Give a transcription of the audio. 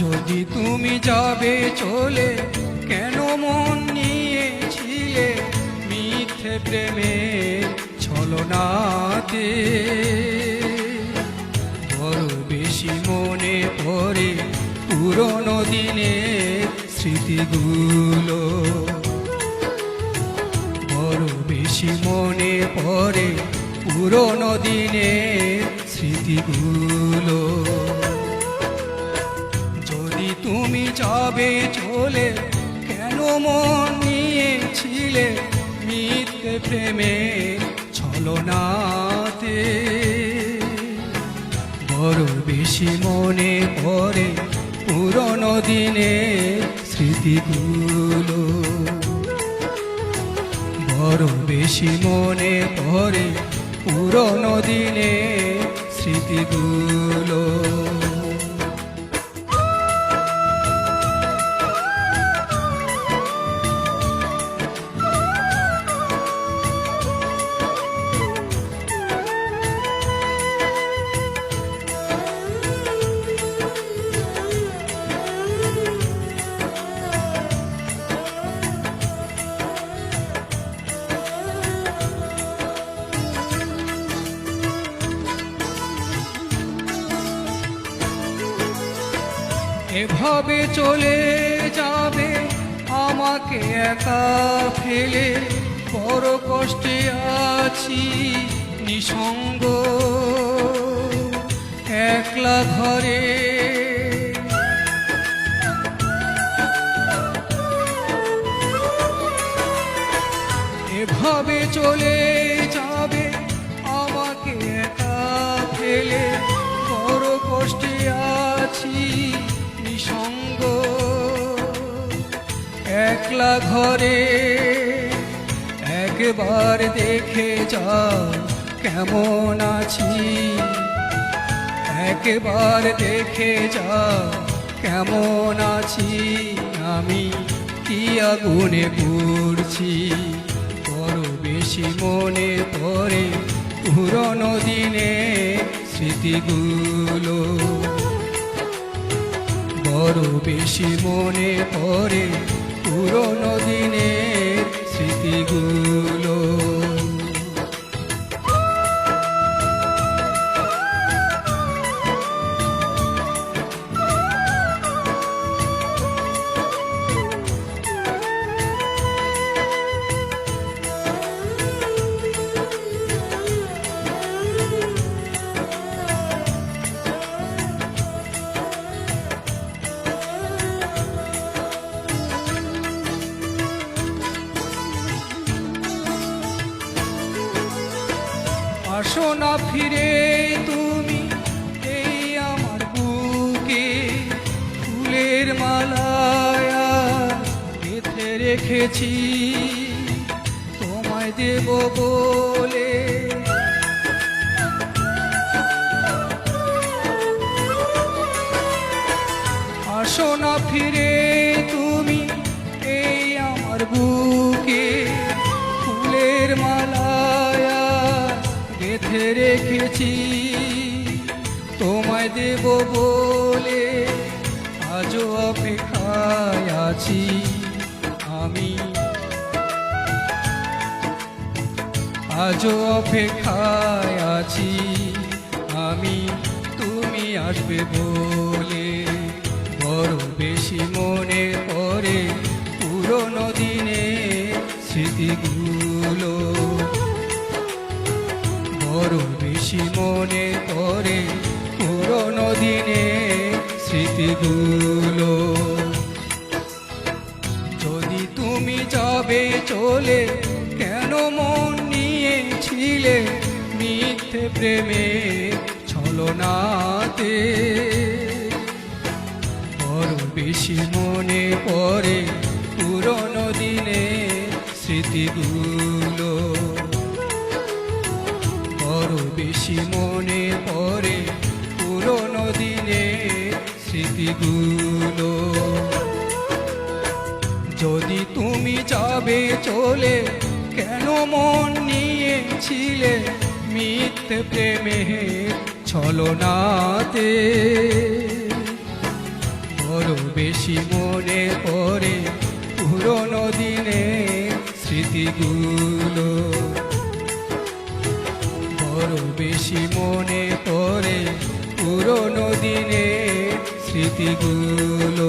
যদি তুমি যাবে চলে, কেন মন নিয়েছিলে মিথ্যে প্রেমের ছলনাতে। বড় বেশি মনে পড়ে পুরনো দিনের স্মৃতিগুলো, বড় বেশি মনে পড়ে পুরনো দিনের স্মৃতিগুলো। যদি তুমি যাবে চলে, কেন মন নিয়েছিলে মিথ্যে প্রেমের ছলনাতে। বড় বেশি মনে পড়ে পুরনো দিনের স্মৃতিগুলো, বড় বেশি মনে পড়ে পুরনো দিনের স্মৃতিগুলো। এভাবে চলে যাবে আমাকে একা ফেলে, বড় কষ্টে আছি নিঃসঙ্গ একলা ঘরে। এভাবে চলে যাবে আমাকে একা ফেলে, বড় কষ্টে আছি নিঃসঙ্গ একলা ঘরে। একবার দেখে যাও কেমন আছি, একবার দেখে যাও কেমন আছি আমি, কি আগুনে পুড়ছি। বড় বেশি মনে পড়ে পুরনো দিনের স্মৃতিগুলো, বড় বেশি মনে পড়ে পুরনো দিনের স্মৃতিগুলো। আসো না ফিরে তুমি এই আমার বুকে, ফুলের মালায় গেঁথে রেখেছি তোমায় দেব বলে। আসো না ফিরে তুমি এই আমার বুকে, ফুলের মালায় গেঁথে রেখেছি তোমায় দেব বলে। আজও অপেক্ষায় আছি আমি, আজও অপেক্ষায় আছি আমি, তুমি আসবে বলে। বড় বেশি মনে পড়ে পুরনো দিনের স্মৃতিগুলো, বড় বেশি মনে পড়ে পুরনো দিনের স্মৃতিগুলো। যদি তুমি যাবে চলে, কেন মন নিয়েছিলে মিথ্যে প্রেমের ছলনাতে। বড় বেশি মনে পড়ে পুরনো দিনের স্মৃতিগুলো, বড় বেশি মনে পড়ে পুরনো দিনের স্মৃতিগুলো। যদি তুমি যাবে চলে, কেন মন নিয়েছিলে মিথ্যে প্রেমের ছলনাতে। পুরনো দিনের স্মৃতিগুলো।